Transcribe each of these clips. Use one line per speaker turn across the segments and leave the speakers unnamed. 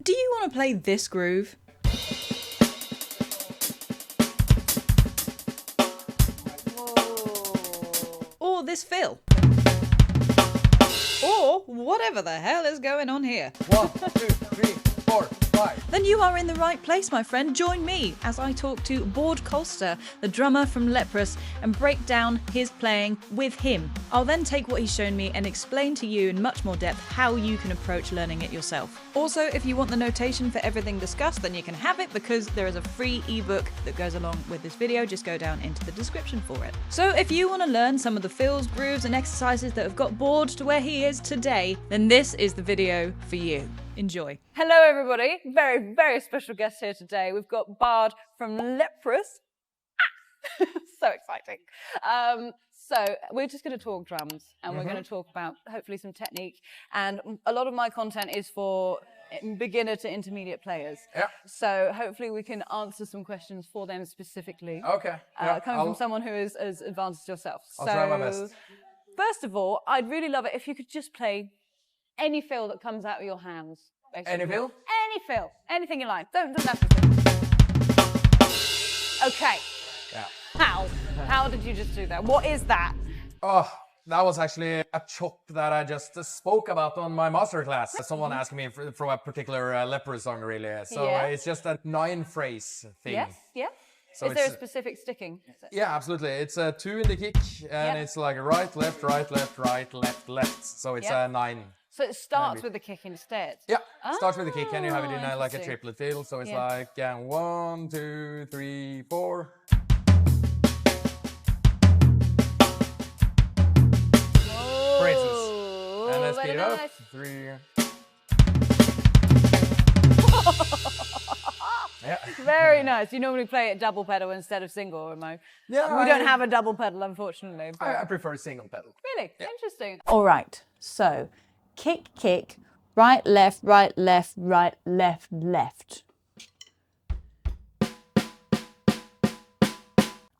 Do you want to play this groove? Or this fill? Or whatever the hell is going on here?
1, 2, 3, 4, 5.
Then you are in the right place, my friend. Join me as I talk to Baard Kolstad, the drummer from Leprous, and break down his playing with him. I'll then take what he's shown me and explain to you in much more depth how you can approach learning it yourself. Also, if you want the notation for everything discussed, then you can have it because there is a free ebook that goes along with this video. Just go down into the description for it. So if you want to learn some of the fills, grooves, and exercises that have got Baard to where he is today, then this is the video for you. Enjoy.
Hello everybody, very, very special guest here today. We've got Baard from Leprous. So exciting. So we're just going to talk drums and we're going to talk about hopefully some technique. And a lot of my content is for beginner to intermediate players.
Yeah.
So hopefully we can answer some questions for them specifically.
Okay. Yeah,
coming from someone who is as advanced as yourself.
I'll try my best.
First of all, I'd really love it if you could just play any fill that comes out of your hands. Basically.
Any fill?
Any fill. Anything you like. Doesn't have to be. Okay.
Yeah.
How did you just do that? What is that?
Oh, that was actually a chop that I just spoke about on my masterclass. Someone asked me from a particular Leprous song, really. So it's just a 9-phrase thing.
Yes, yeah.
So
is there a specific sticking?
Yeah, absolutely. It's a 2 in the kick, and it's like right, left, right, left, right, left, left. So it's a 9.
So it starts with the kick instead?
Yeah, starts with the kick, and you have it in like a
interesting.
triplet fill. So it's like 1, 2, 3, 4. For instance. And then speed it up. 3. Yeah.
Very nice. You normally play it double pedal instead of single, Remo.
Yeah,
We don't have a double pedal, unfortunately. But...
I prefer single pedal.
Really? Yeah. Interesting.
All right, so kick, kick, right, left, right, left, right, left, left.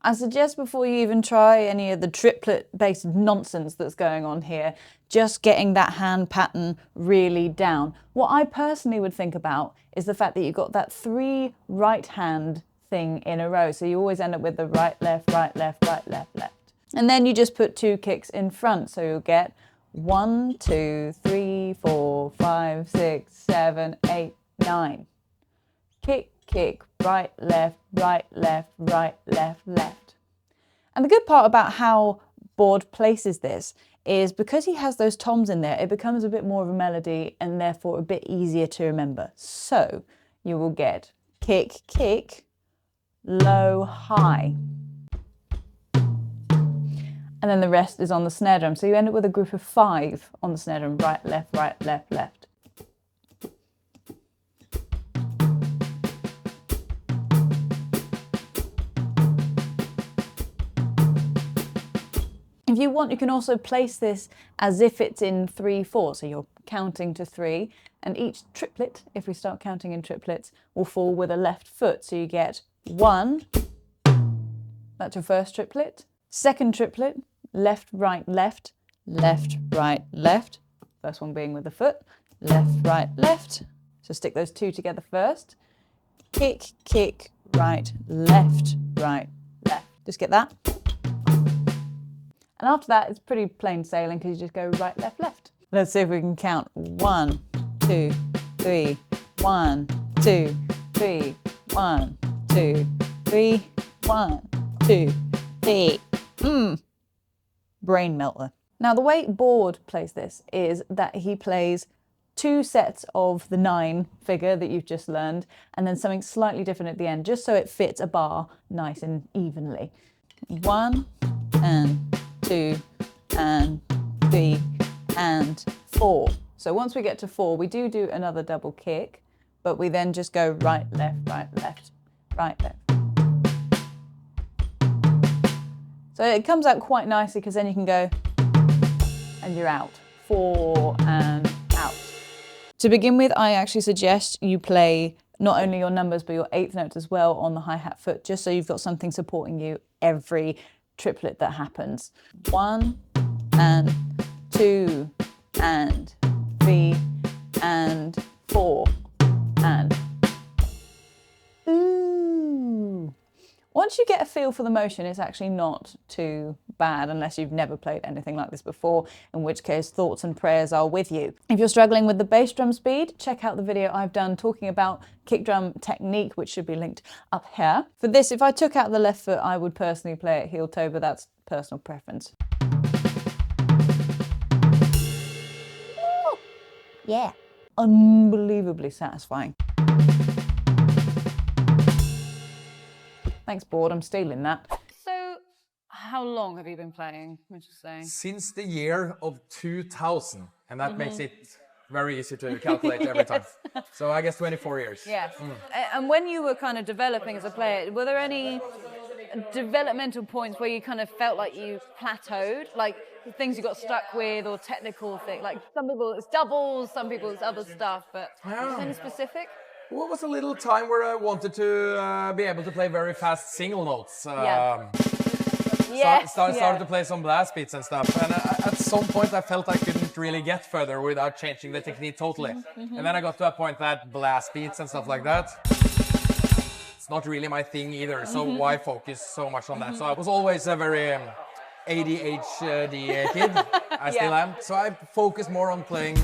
I suggest before you even try any of the triplet-based nonsense that's going on here, just getting that hand pattern really down. What I personally would think about is the fact that you've got that 3 right hand thing in a row. So you always end up with the right, left, right, left, right, left, left. And then you just put 2 kicks in front. So you'll get 1, 2, 3, 4, 5, 6, 7, 8, 9. Kick, kick, right, left, right, left, right, left, left. And the good part about how Baard places this is because he has those toms in there, it becomes a bit more of a melody and therefore a bit easier to remember. So you will get kick, kick, low, high. And then the rest is on the snare drum. So you end up with a group of 5 on the snare drum, right, left, right, left, left. If you want, you can also place this as if it's in 3/4. So you're counting to 3, and each triplet, if we start counting in triplets, will fall with a left foot. So you get 1, that's your first triplet. Second triplet, left, right, left, left, right, left. First one being with the foot, left, right, left. So stick those 2 together first. Kick, kick, right, left, right, left. Just get that. And after that, it's pretty plain sailing because you just go right, left, left. Let's see if we can count. 1, 2, 3, 1, 2, 3, 1, 2, 3, 1, 2, 3. Brain melter. Now, the way Baard plays this is that he plays 2 sets of the 9 figure that you've just learned, and then something slightly different at the end, just so it fits a bar nice and evenly. 1 and 2 and 3 and 4. So once we get to 4, we do another double kick, but we then just go right, left, right, left, right, left. So it comes out quite nicely because then you can go and you're out. 4 and out. To begin with, I actually suggest you play not only your numbers but your 8th notes as well on the hi-hat foot, just so you've got something supporting you every triplet that happens. 1 and 2 and 3 and 4. once you get a feel for the motion, it's actually not too bad unless you've never played anything like this before, in which case thoughts and prayers are with you. If you're struggling with the bass drum speed, check out the video I've done talking about kick drum technique, which should be linked up here. For this, if I took out the left foot, I would personally play it heel toe, but that's personal preference. Yeah. Unbelievably satisfying. Thanks, Baard, I'm stealing that.
So, how long have you been playing, would you say?
Since the year of 2000, and that makes it very easy to calculate every time. So I guess 24 years.
Yes. And when you were kind of developing as a player, were there any developmental points where you kind of felt like you plateaued? Like things you got stuck with or technical things? Like some people it's doubles, some people it's other stuff, but anything specific?
Well, it was a little time where I wanted to be able to play very fast single notes. Started to play some blast beats and stuff. And at some point I felt I couldn't really get further without changing the technique totally. And then I got to a point that blast beats and stuff like that, it's not really my thing either. So why focus so much on that? So I was always a very ADHD kid. I still am. So I focus more on playing,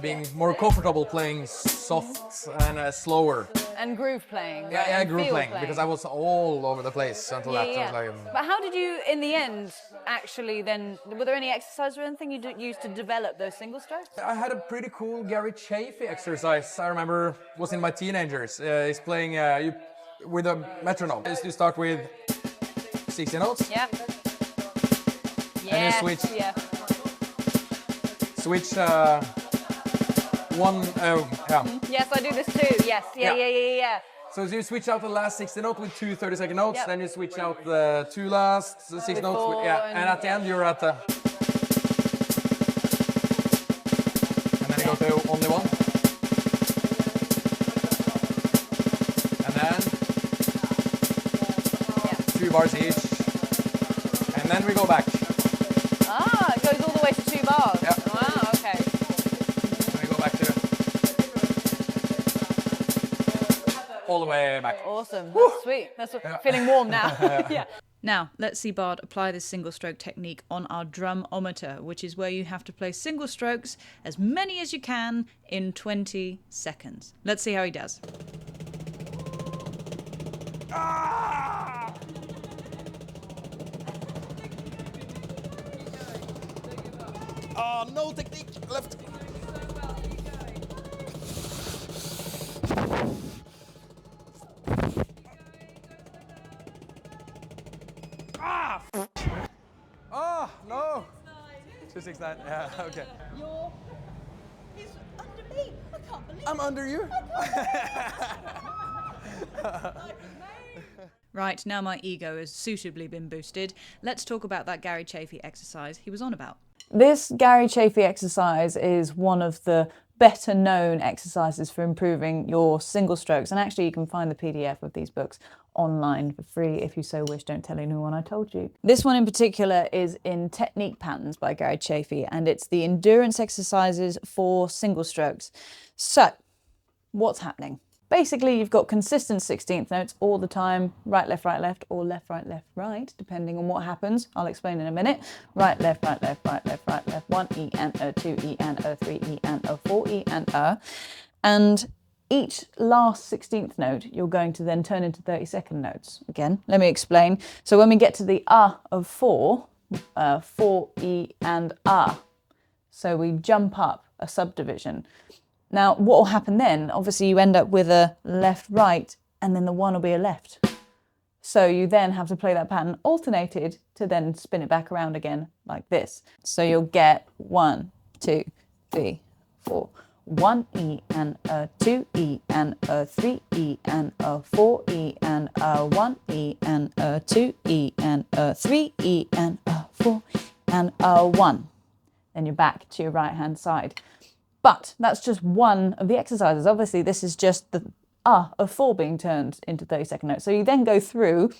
being more comfortable playing soft and slower.
And groove playing.
Yeah, groove playing, because I was all over the place until that.
Yeah. But how did you, in the end, actually then, were there any exercise or anything you used to develop those single strokes?
I had a pretty cool Gary Chaffee exercise. I remember was in my teenagers. He's playing with a metronome. You start with 60 notes.
Yeah.
And you switch.
Yeah.
Switch one.
Yes, I do this too. Yes. Yeah.
So you switch out the last 60 notes with two 30-second notes,
Yep.
then you switch out the two last 6
With
notes.
four
And at the end you're at the. And then you go to only one. And then 2 bars each. And then we go back.
Ah, it goes all the way to 2 bars.
Yeah.
Wow, okay.
And we go back to all the way back.
Awesome. That's sweet. That's feeling warm now. Yeah.
Now, let's see Baard apply this single stroke technique on our Drumometer, which is where you have to play single strokes, as many as you can, in 20 seconds. Let's see how he does.
No technique left. Oh, no. 269. Yeah, okay.
He's under me. I can't believe
I'm under you.
Right, now my ego has suitably been boosted. Let's talk about that Gary Chaffee exercise he was on about.
This Gary Chaffee exercise is one of the better known exercises for improving your single strokes, and actually you can find the PDF of these books online for free if you so wish. Don't tell anyone I told you. This one in particular is in Technique Patterns by Gary Chaffee, and it's the endurance exercises for single strokes. So what's happening? Basically, you've got consistent 16th notes all the time, right, left, or left, right, depending on what happens. I'll explain in a minute. Right, left, right, left, 1 E and 2 E and 3 E and 4 E and And each last 16th note, you're going to then turn into 30-second notes. Again, let me explain. So when we get to the of 4, 4 E and so we jump up a subdivision. Now, what will happen then? Obviously, you end up with a left, right, and then the 1 will be a left. So you then have to play that pattern alternated to then spin it back around again like this. So you'll get 1, 2, 3, 4. 1 E and 2 E and 3 E and 4 E and 1 E and 2 E and 3 E and 4 and 1. Then you're back to your right hand side. But that's just one of the exercises. Obviously, this is just the of 4 being turned into 30-second notes. So you then go through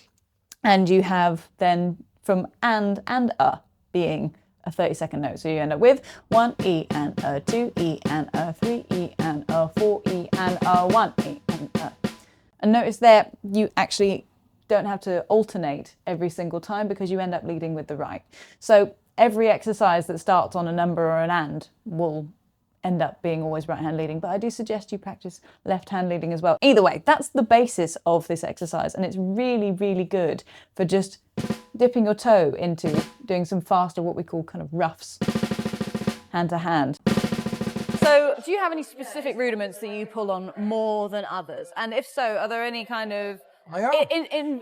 and you have then from and being a 30-second note. So you end up with 1 E and 2 E and 3 E and 4 E and 1 E and notice there you actually don't have to alternate every single time because you end up leading with the right. So every exercise that starts on a number or an and will end up being always right hand leading, but I do suggest you practice left hand leading as well. Either way, that's the basis of this exercise, and it's really, really good for just dipping your toe into doing some faster, what we call kind of roughs, hand to hand.
So, do you have any specific rudiments that you pull on more than others? And if so, are there any kind of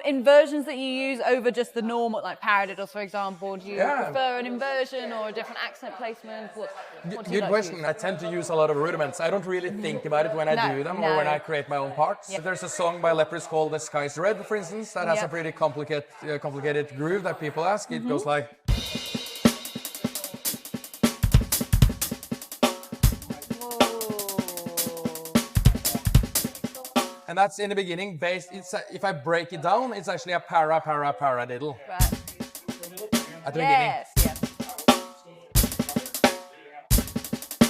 inversions that you use over just the normal, like paradiddles, for example? Do you prefer an inversion or a different accent placement? What do you
Good question. I tend to use a lot of rudiments. I don't really think about it when I do them or when I create my own parts.
Yeah.
There's a song by Leprous called "The Sky's Red," for instance, that has a pretty complicated groove that people ask. It goes like. And that's in the beginning based, if I break it down, it's actually a paradiddle.
Right.
At the beginning.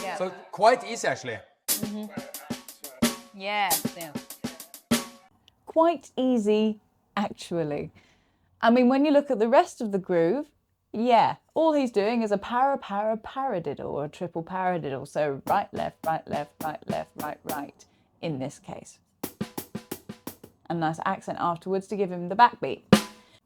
Yeah.
So quite easy actually.
Yeah.
Quite easy, actually. I mean, when you look at the rest of the groove, yeah, all he's doing is a paradiddle or a triple paradiddle. So right, left, right, left, right, left, right, right in this case. A nice accent afterwards to give him the backbeat.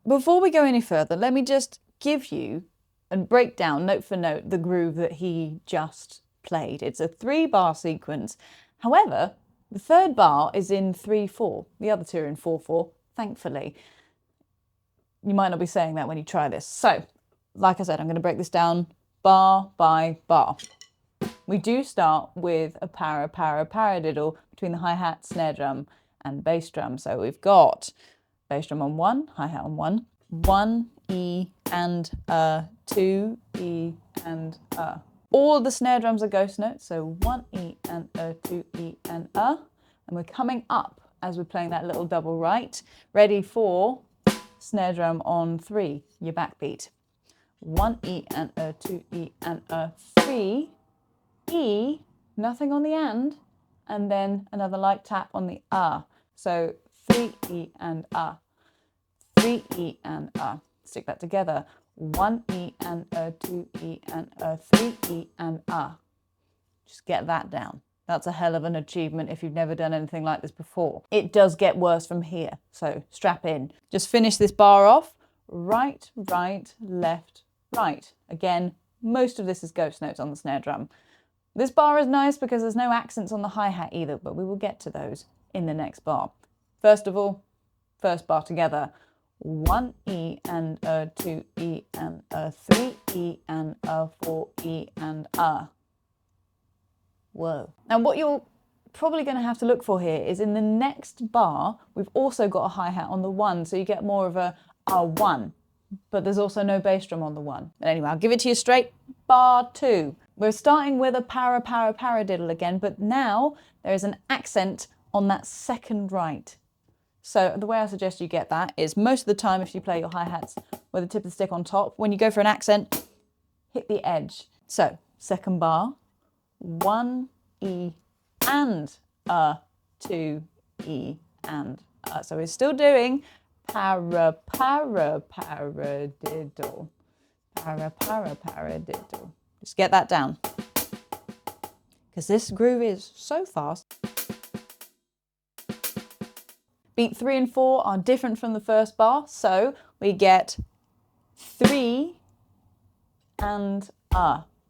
Before we go any further, let me just give you and break down note for note the groove that he just played. It's a 3-bar sequence. However, the third bar is in 3/4. The other two are in 4/4, thankfully. You might not be saying that when you try this. So, like I said, I'm going to break this down bar by bar. We do start with a paradiddle between the hi-hat, snare drum, and bass drum. So we've got bass drum on 1, hi-hat on 1, 1 E and 2 E and All of the snare drums are ghost notes, so 1 E and 2 E and and we're coming up as we're playing that little double right, ready for snare drum on 3, your backbeat. 1 E and 2 E and 3 E, nothing on the and then another light tap on the So 3 E and 3 E and Stick that together. 1 E and 2 E and 3 E and Just get that down. That's a hell of an achievement if you've never done anything like this before. It does get worse from here, so strap in. Just finish this bar off. Right, right, left, right. Again, most of this is ghost notes on the snare drum. This bar is nice because there's no accents on the hi-hat either, but we will get to those in the next bar. First of all, first bar together. 1 E and 2 E and 3 E and 4 E and Whoa. Now what you're probably going to have to look for here is in the next bar, we've also got a hi-hat on the 1, so you get more of a 1, but there's also no bass drum on the 1. But anyway, I'll give it to you straight. Bar 2. We're starting with a paradiddle again, but now there is an accent on that second right. So the way I suggest you get that is most of the time if you play your hi-hats with the tip of the stick on top, when you go for an accent, hit the edge. So second bar, 1 E and 2 E and So we're still doing paradiddle. Paradiddle. Just get that down. Because this groove is so fast. Beat 3 and 4 are different from the first bar, so we get 3 and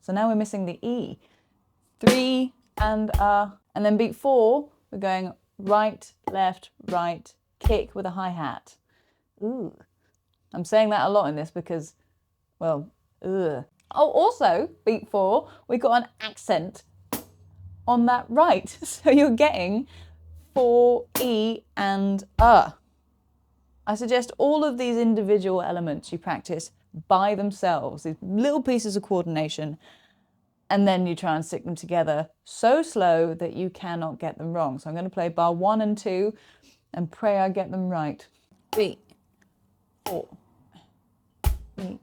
So now we're missing the E. 3 and then beat 4, we're going right, left, right, kick with a hi-hat. Ooh. I'm saying that a lot in this because, well, ugh. Oh, also, beat 4, we got an accent on that right. So you're getting 4 E and I suggest all of these individual elements you practice by themselves, these little pieces of coordination, and then you try and stick them together so slow that you cannot get them wrong. So I'm going to play bar 1 and 2 and pray I get them right. 3, 4, E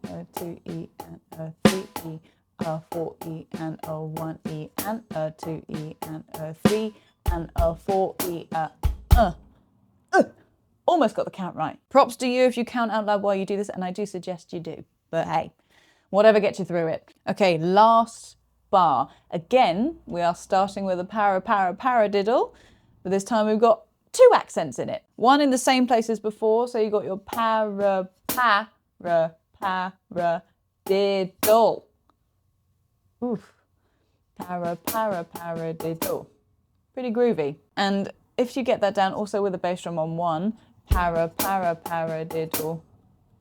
and 2 E and 3 E, 4 E and 1 E and 2 E and 3 and 4 E Almost got the count right. Props to you if you count out loud while you do this, and I do suggest you do. But hey, whatever gets you through it. Okay, last bar. Again, we are starting with a paradiddle, but this time we've got 2 accents in it. One in the same place as before, so you got your paradiddle. Oof. Paradiddle. Pretty groovy. And if you get that down also with a bass drum on 1, paradiddle.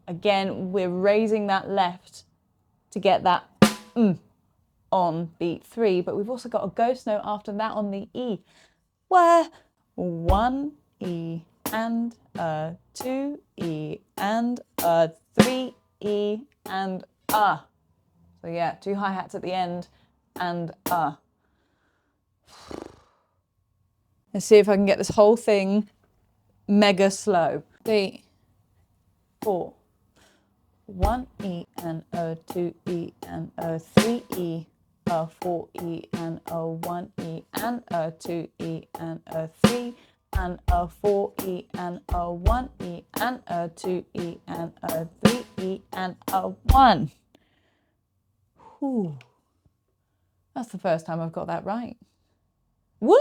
Again, we're raising that left to get that on beat 3, but we've also got a ghost note after that on the E, where 1 E and a 2 E and a 3 E and a. So yeah, 2 hi-hats at the end and a. Let's see if I can get this whole thing mega slow. 3, 4. 1 E and a 2 E and a 3 E, a 4 E and a 1 E and a 2 E and a 3 and a 4 E and a 1 E and a 2 E and a 3 E and a 1. Whew. That's the first time I've got that right. Woo!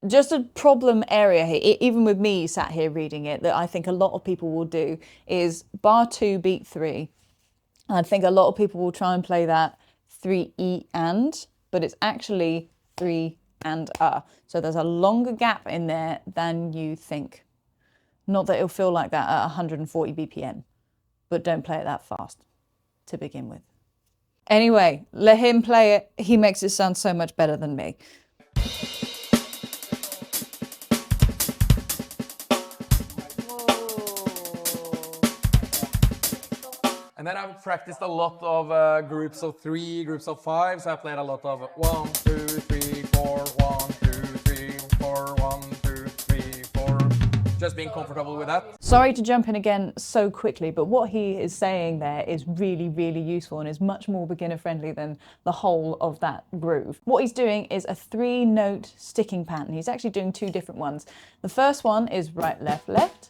Just a problem area here, even with me sat here reading it, that I think a lot of people will do is bar 2, beat 3. And I think a lot of people will try and play that 3 E and, but it's actually 3 and a. So there's a longer gap in there than you think. Not that it'll feel like that at 140 BPM, but don't play it that fast to begin with. Anyway, let him play it. He makes it sound so much better than me.
And then I've practiced a lot of groups of 3, groups of 5. So I played a lot of 1, 2, 3, 4, 1, 2, 3, 4, 1, 2, 3, 4. Just being comfortable with that.
Sorry to jump in again so quickly, but what he is saying there is really, really useful and is much more beginner friendly than the whole of that groove. What he's doing is a 3-note sticking pattern. He's actually doing 2 different ones. The first one is right, left, left,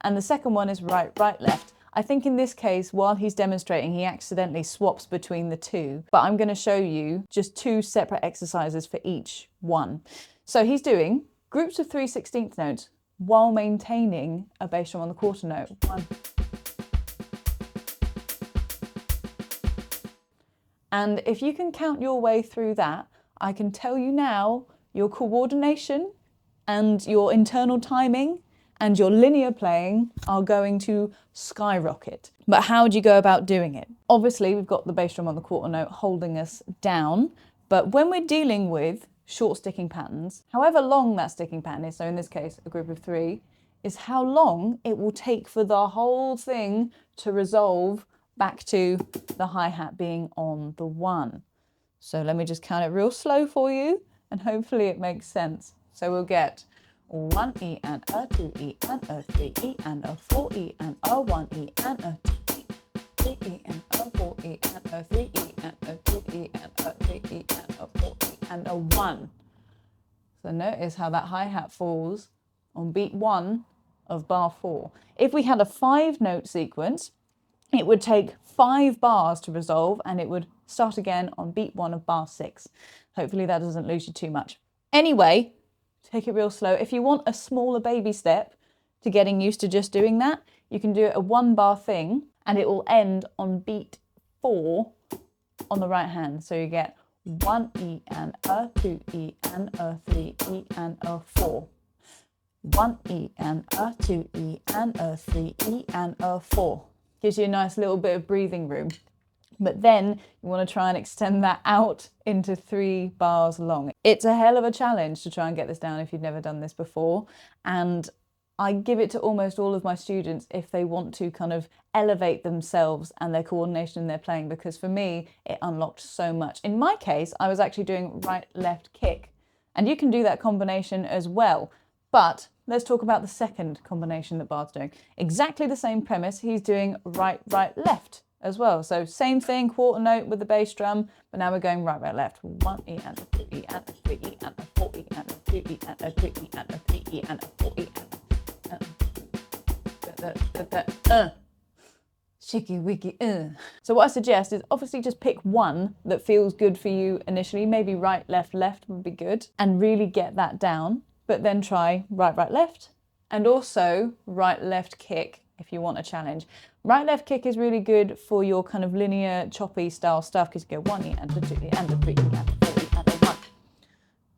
and the second one is right, right, left. I think in this case, while he's demonstrating, he accidentally swaps between the 2, but I'm going to show you just 2 separate exercises for each one. So he's doing groups of 3/16 notes while maintaining a bass drum on the quarter note. 1. And if you can count your way through that, I can tell you now, your coordination and your internal timing and your linear playing are going to skyrocket. But how do you go about doing it? Obviously, we've got the bass drum on the quarter note holding us down, but when we're dealing with short sticking patterns, however long that sticking pattern is, so in this case, a group of 3, is how long it will take for the whole thing to resolve back to the hi-hat being on the 1. So let me just count it real slow for you, and hopefully it makes sense. So we'll get 1 E and a 2 E and a 3 E and a 4 E and a 1 E and a 2 E, 3 E and a 4 E and a 3 E and a 2 E and a 3 E and a 4 E and a 1. So notice how that hi-hat falls on beat 1 of bar 4. If we had a 5-note sequence, it would take 5 bars to resolve and it would start again on beat 1 of bar 6. Hopefully that doesn't lose you too much. Anyway, take it real slow. If you want a smaller baby step to getting used to just doing that, you can do it a 1-bar thing and it will end on beat 4 on the right hand. So you get 1 E and a 2 E and a 3 E and a 4. 1 E and a 2 E and a 3 E and a 4. Gives you a nice little bit of breathing room. But then you want to try and extend that out into 3 bars long. It's a hell of a challenge to try and get this down if you've never done this before. And I give it to almost all of my students if they want to kind of elevate themselves and their coordination in their playing, because for me, it unlocked so much. In my case, I was actually doing right, left, kick. And you can do that combination as well. But let's talk about the second combination that Baard's doing. Exactly the same premise. He's doing right, right, left as well. So same thing, quarter note with the bass drum, but now we're going right, right, left. 1 E and a 2 E and a 3 E and a 4 E and a 2 E and a 2 E and a 3 E and a 4 E and a Shicky wicky, So what I suggest is obviously just pick one that feels good for you initially. Maybe right, left, left would be good. And really get that down. But then try right, right, left. And also right, left kick if you want a challenge. Right, left kick is really good for your kind of linear, choppy style stuff because you go 1 E and a 2 E and a 3 E and a 4 E and a 1.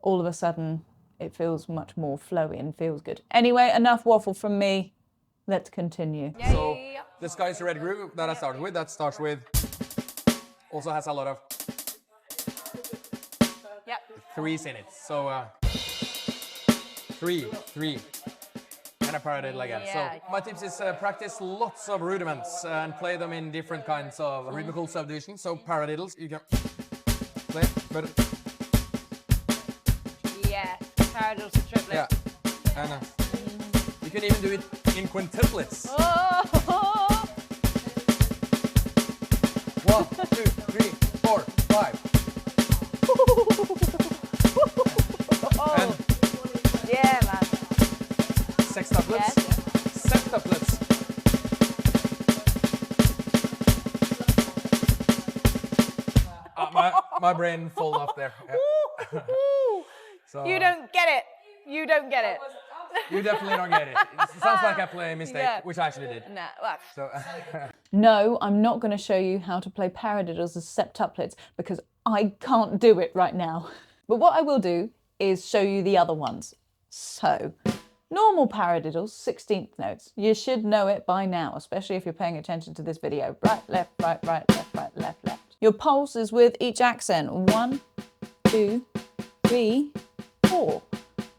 All of a sudden, it feels much more flowy and feels good. Anyway, enough waffle from me. Let's continue.
So the Sky is the red groove that I started with. That starts with, also has a lot of threes in it. So 3, 3, and a paradiddle again. So my tips is practice lots of rudiments and play them in different kinds of rhythmical subdivisions. So paradiddles, you can play, but
paradiddles and triplets.
Yeah, and you can even do it in quintuplets. 1, 2, 3, 4, 5. And
Yeah, man.
sextuplets. Septuplets. My brain fall off there. Yeah. So,
You don't get it. You don't get it.
you definitely don't get it. It sounds like I play a mistake, which I actually did.
Nah, well,
So,
No, I'm not going to show you how to play paradiddles as septuplets because I can't do it right now. But what I will do is show you the other ones. So, normal paradiddles, 16th notes. You should know it by now, especially if you're paying attention to this video. Right, left, right, left, left. Your pulse is with each accent. 1, 2, 3, 4.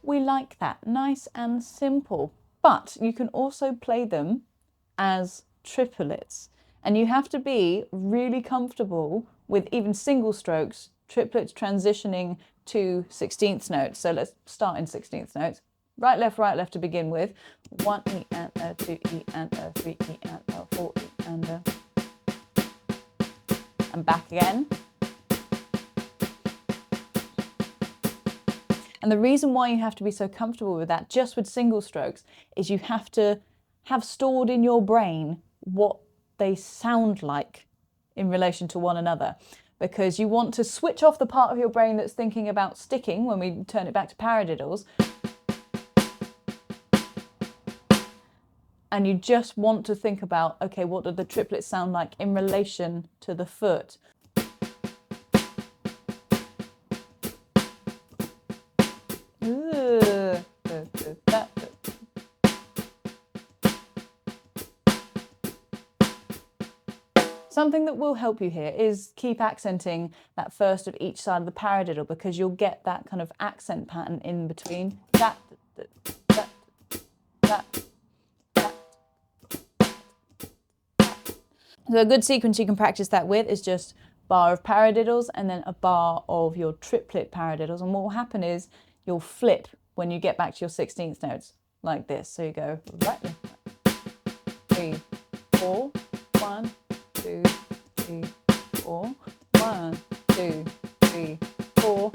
We like that, nice and simple. But you can also play them as triplets. And you have to be really comfortable with even single strokes, triplets transitioning to 16th notes. So let's start in 16th notes. Right, left to begin with. 1 E and a 2 E and a 3 E and a 4 E and a... And back again. And the reason why you have to be so comfortable with that, just with single strokes, is you have to have stored in your brain what they sound like in relation to one another. Because you want to switch off the part of your brain that's thinking about sticking when we turn it back to paradiddles. And you just want to think about, okay, what do the triplets sound like in relation to the foot? Something that will help you here is keep accenting that first of each side of the paradiddle because you'll get that kind of accent pattern in between. That. So a good sequence you can practice that with is just bar of paradiddles and then a bar of your triplet paradiddles. And what will happen is you'll flip when you get back to your 16th notes like this. So you go right, left, 3, 4, 1, 2, 3, 4, 1, 2, 3, 4.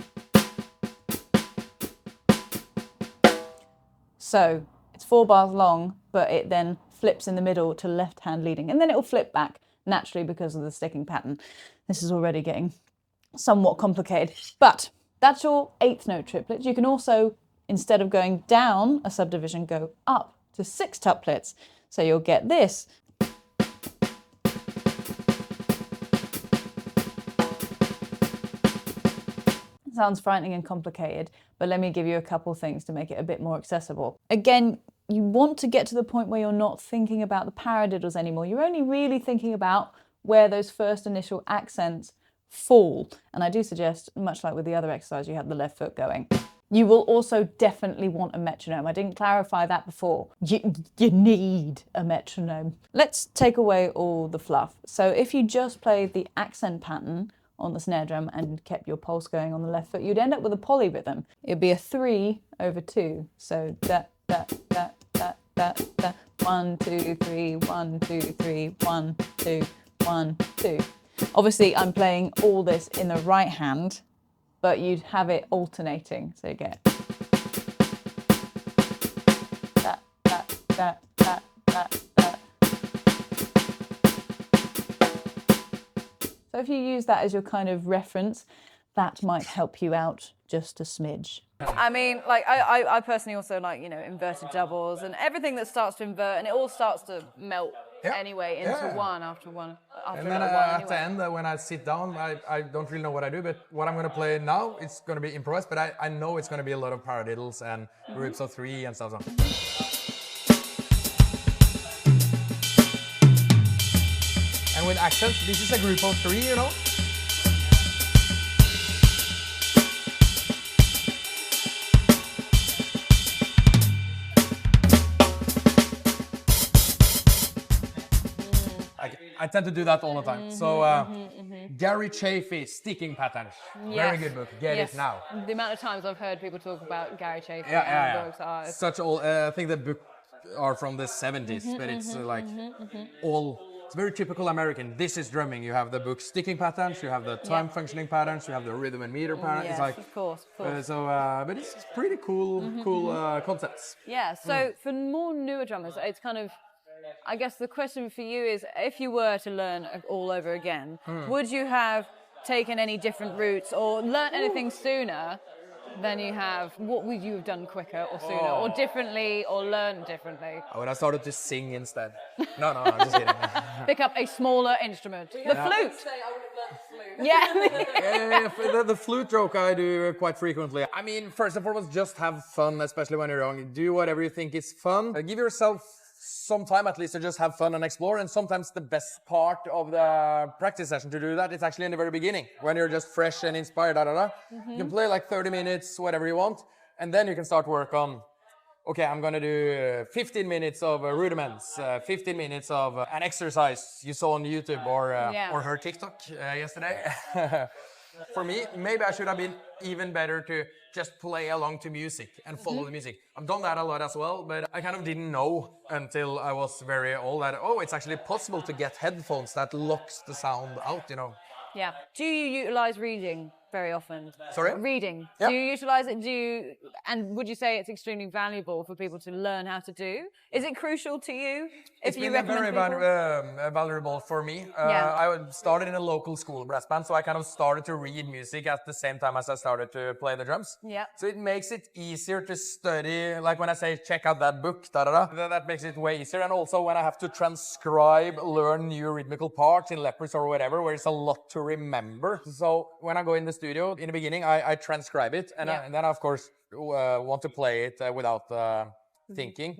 So it's 4 bars long, but it then flips in the middle to left hand leading, and then it will flip back naturally because of the sticking pattern. This is already getting somewhat complicated, but that's your 8th note triplets. You can also, instead of going down a subdivision, go up to 6tuplets. So you'll get this. Sounds frightening and complicated, but let me give you a couple things to make it a bit more accessible. Again, you want to get to the point where you're not thinking about the paradiddles anymore. You're only really thinking about where those first initial accents fall. And I do suggest, much like with the other exercise, you have the left foot going. You will also definitely want a metronome. I didn't clarify that before. You need a metronome. Let's take away all the fluff. So if you just played the accent pattern on the snare drum and kept your pulse going on the left foot, you'd end up with a polyrhythm. It'd be a 3/2. So da, da, da, da, da, da. 1, 2, 3, 1, 2, 3, 1, 2, 1, 2. Obviously, I'm playing all this in the right hand, but you'd have it alternating. So you get da, da, da, da, da, da, So if you use that as your kind of reference, that might help you out just a smidge.
I mean, like, I personally also like, you know, inverted doubles and everything that starts to invert, and it all starts to melt anyway into one after one.
And then at the end, when I sit down, I don't really know what I do, but what I'm going to play now, it's going to be improvised, but I know it's going to be a lot of paradiddles and groups of three and stuff. And with accents, this is a group of three, you know? I tend to do that all the time. So, Gary Chaffee, Sticking Patterns. Very good book. Get it now.
The amount of times I've heard people talk about Gary Chaffee books are...
Such old, I think the book are from the 70s, but it's all, it's very typical American. This is drumming. You have the book Sticking Patterns, you have the time functioning patterns, you have the rhythm and meter patterns. It's like,
of course.
But it's pretty cool, concepts.
Yeah, so for more newer drummers, it's kind of, I guess the question for you is, if you were to learn all over again, would you have taken any different routes or learnt anything sooner than you have? What would you have done quicker or sooner or differently or learned differently?
I would have started to sing instead. No, I'm just kidding.
Pick up a smaller instrument. The flute. Yeah.
The flute joke I do quite frequently. I mean, first and foremost, just have fun, especially when you're young. Do whatever you think is fun. Give yourself some time at least to just have fun and explore, and sometimes the best part of the practice session to do that is actually in the very beginning, when you're just fresh and inspired. You can play like 30 minutes, whatever you want, and then you can start work on, okay, I'm gonna do 15 minutes of rudiments, 15 minutes of an exercise you saw on YouTube or her TikTok yesterday. For me, maybe I should have been even better to just play along to music and follow the music. I've done that a lot as well, but I kind of didn't know until I was very old that, it's actually possible to get headphones that locks the sound out, you know.
Yeah. Do you utilize reading very often?
Sorry?
Reading.
Yep.
Do you utilize it? And would you say it's extremely valuable for people to learn how to do? Is it crucial to you?
It's been very valuable for me. I started in a local school brass band, so I kind of started to read music at the same time as I started to play the drums.
Yeah.
So it makes it easier to study. Like when I say check out that book, that makes it way easier. And also when I have to transcribe, learn new rhythmical parts in Leprous or whatever, where it's a lot to remember. So when I go in the studio, in the beginning, I transcribe it, and then I, of course, want to play it without thinking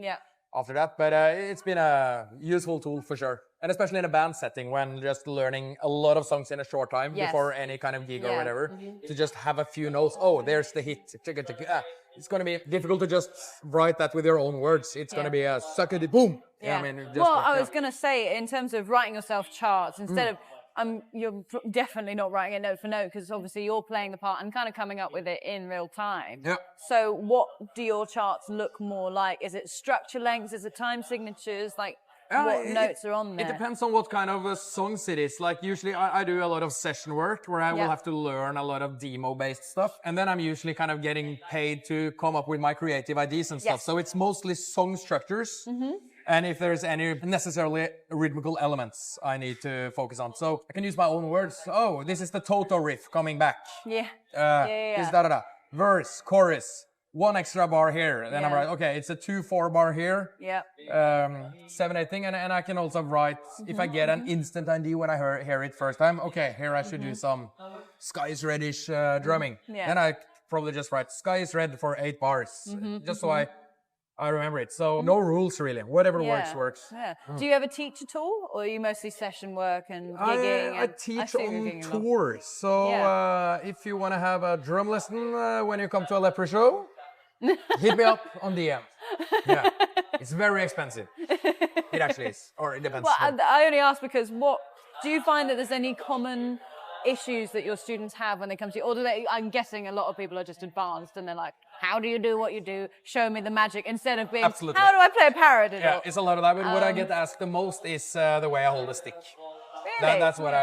after that. But it's been a useful tool for sure. And especially in a band setting, when just learning a lot of songs in a short time before any kind of gig or whatever, to just have a few notes. Oh, there's the hit. It's going to be difficult to just write that with your own words. It's going to be a suckety boom.
Yeah.
I mean,
I was going to say, in terms of writing yourself charts, instead of you're definitely not writing it note for note, because obviously you're playing the part and kind of coming up with it in real time.
Yeah.
So what do your charts look more like? Is it structure lengths? Is it time signatures? Like what notes are on there?
It depends on what kind of songs it is. Like usually I do a lot of session work where I will have to learn a lot of demo-based stuff. And then I'm usually kind of getting paid to come up with my creative ideas and stuff. So it's mostly song structures. And if there's any necessarily rhythmical elements I need to focus on. So I can use my own words. Oh, this is the Toto riff coming back.
Yeah.
This da-da-da. Verse, chorus, one extra bar here. Then I'm right, okay, it's a 2/4 bar here.
Yeah.
7/8 thing. And I can also write, if I get an instant idea when I hear it first time, okay, here I should do some Sky is Reddish drumming. Then I probably just write Sky is Red for 8 bars. Just so I remember it. So no rules really. Whatever works.
Yeah. Do you ever teach at all, or are you mostly session work and gigging?
I teach on tours. So if you want to have a drum lesson when you come to a Leprous show, hit me up on DM. Yeah, it's very expensive. It actually is, or it depends.
Well, I only ask because do you find that there's any common issues that your students have when they come to you, or I'm guessing a lot of people are just advanced and they're like, how do you do what you do? Show me the magic, instead of being, how do I play a paradiddle?
Yeah, it's a lot of that, but what I get asked the most is the way I hold the stick.
Really?
That's what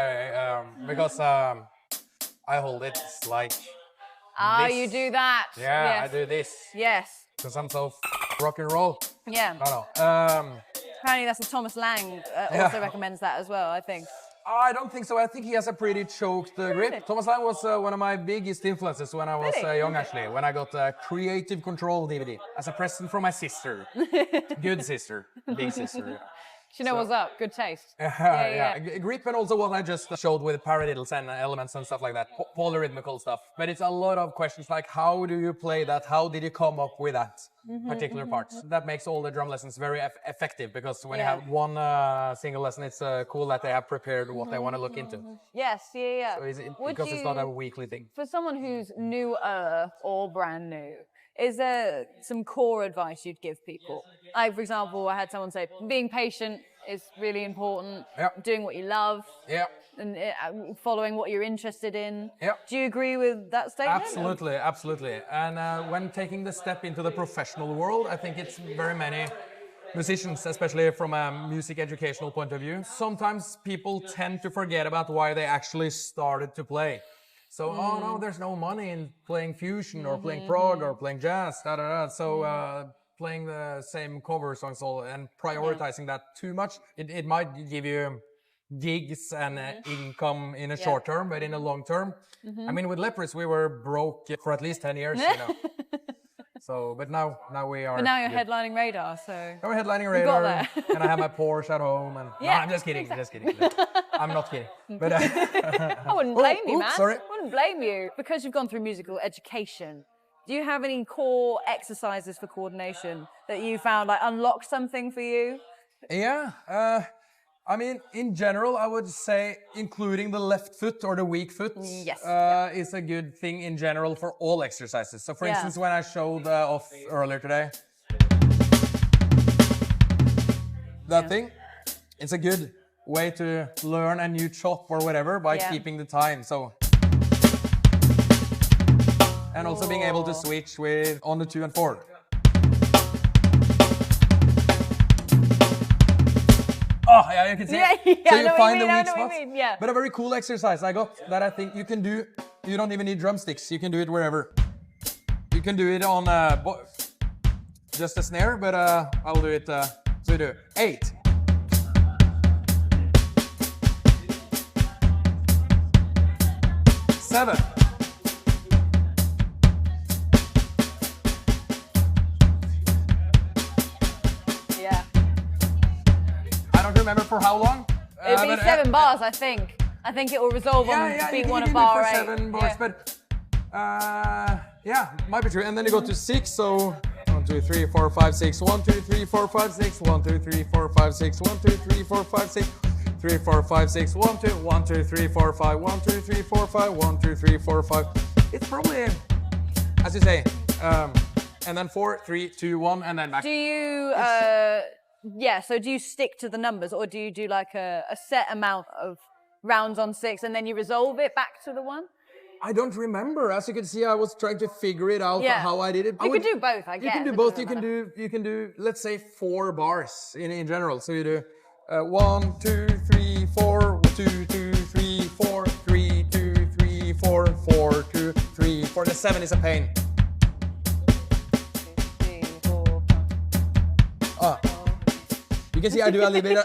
because I hold it like this.
You do that.
Yeah, yes. I do this.
Yes.
Because I'm so rock and roll.
Yeah.
I don't know.
Apparently that's what Thomas Lang also recommends that as well, I think.
I don't think so. I think he has a pretty choked grip. Thomas Lang was one of my biggest influences when I was young, actually. When I got a Creative Control DVD as a present from my sister. Good sister. Big sister. Yeah.
She knows what's up. Good taste.
Yeah. Grip, and also what I just showed with Paradiddles and elements and stuff like that. Polyrhythmical stuff. But it's a lot of questions like, how do you play that? How did you come up with that particular part? That makes all the drum lessons very effective, because when you have one single lesson, it's cool that they have prepared what they want to look into.
Yes, yeah.
So because it's not a weekly thing.
For someone who's newer or brand new, is there some core advice you'd give people? Like, for example, I had someone say, being patient is really important, doing what you love, and following what you're interested in. Do you agree with that statement?
Absolutely. And when taking the step into the professional world, I think it's very many musicians, especially from a music educational point of view, sometimes people tend to forget about why they actually started to play. So, oh no, there's no money in playing fusion or playing prog or playing jazz, So playing the same cover songs and prioritizing that too much, it might give you gigs and income in a short term, but in a long term. I mean, with Leprous, we were broke for at least 10 years, you know. So, but now we are.
But now you're headlining Radar, so.
Now we're headlining Radar, and I have my Porsche at home. And no, I'm just kidding. Just kidding. I'm not kidding. But
I wouldn't blame you, man.
Sorry.
I wouldn't blame you, because you've gone through musical education. Do you have any core exercises for coordination that you found like unlocked something for you?
Yeah. I mean, in general, I would say including the left foot or the weak foot is a good thing in general for all exercises. So, for instance, when I showed off earlier today, that thing, it's a good way to learn a new chop or whatever by keeping the time. So, and also being able to switch with on the 2 and 4. Oh, yeah, you can see it. So you find the weak spots. But a very cool exercise I got that I think you can do. You don't even need drumsticks. You can do it wherever. You can do it on just a snare, but I'll do it. So you do 8. Seven. Remember for how long?
It'll be 7 bars, I think. I think it will resolve on being one of bar 8.
7 bars, but might be true. And then you go to 6, so 1, 2, 3, 4, 5, 6. 1, 2, 3, 4, 5, 6. 1, 2, 3, 4, 5, 6. 1, 2, 3, 4, 5, 6. 3, 4, 5, 6. 1, 2, 1, 2, 3, 4, 5. 1, 2, 3, 4, 5. 1, 2, 3, 4, 5. It's probably, as you say, and then 4, 3, 2, 1, and then back.
Do you so do you stick to the numbers, or do you do like a set amount of rounds on 6 and then you resolve it back to the 1?
I don't remember. As you can see, I was trying to figure it out how I did it.
You can do both, I guess.
You can do both. You can do let's say 4 bars in general. So you do 1, 2, 3, 4, 2, 2, 3, 4, 3, 2, 3, 4, 4, 2, 3, 4. The 7 is a pain. You can see I do a little bit.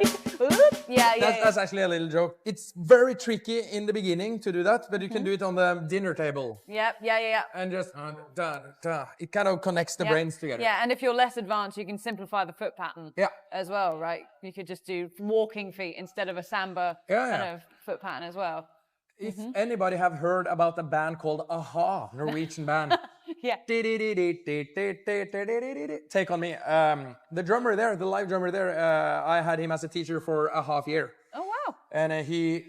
That's actually a little joke. It's very tricky in the beginning to do that, but you can do it on the dinner table. And just it kind of connects the brains together.
Yeah, and if you're less advanced, you can simplify the foot pattern as well, right? You could just do walking feet instead of a samba kind of foot pattern as well.
If anybody have heard about a band called Aha, Norwegian band. Take on Me. The drummer there, the live drummer there, I had him as a teacher for a half year.
Oh, wow.
And he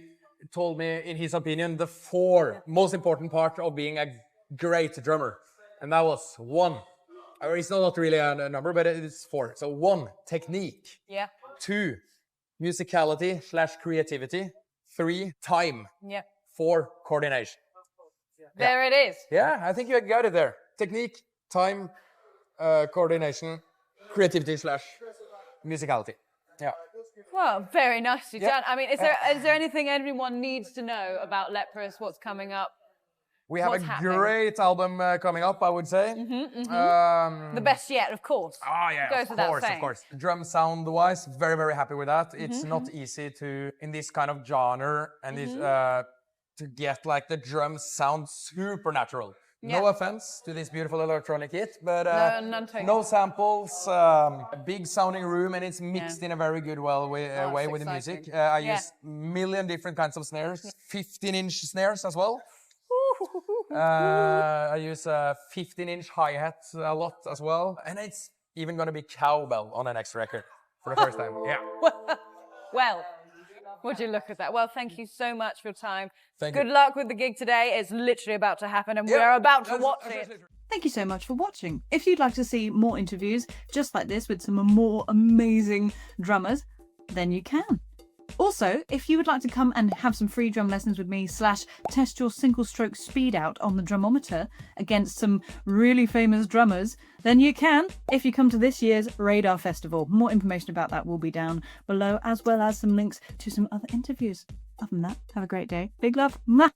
told me, in his opinion, the 4 most important part of being a great drummer. And that was 1. Or it's not really a number, but it's 4. So 1, technique. 2, musicality/creativity. 3, time. 4, coordination.
There it is.
Yeah, I think you got it there. Technique, time, coordination, creativity/musicality. Yeah.
Well, very nicely done. I mean, is there anything anyone needs to know about Leprous? What's coming up?
We have
What's
a
happening?
great album coming up, I would say.
The best yet, of course.
Oh yeah,
Goes
of
without
course,
saying.
of course. Drum sound-wise, very, very happy with that. It's not easy to, in this kind of genre, and this, to get like the drums sound super natural. No
Yeah.
offense to this beautiful electronic kit, but
none taken.
no samples, a big sounding room, and it's mixed in a very good way
it's
with the
exciting.
music. I use million different kinds of snares, 15-inch snares as well. I use a 15-inch hi-hat a lot as well, and it's even going to be cowbell on the next record for the first time. Yeah.
Well, would you look at that? Well, thank you so much for your time.
Thank you.
Good luck with the gig today. It's literally about to happen, and we are about to watch it.
Thank you so much for watching. If you'd like to see more interviews just like this with some more amazing drummers, then you can. Also, if you would like to come and have some free drum lessons with me / test your single stroke speed out on the Drumometer against some really famous drummers, then you can if you come to this year's Radar Festival. More information about that will be down below, as well as some links to some other interviews. Other than that, have a great day. Big love. Mwah!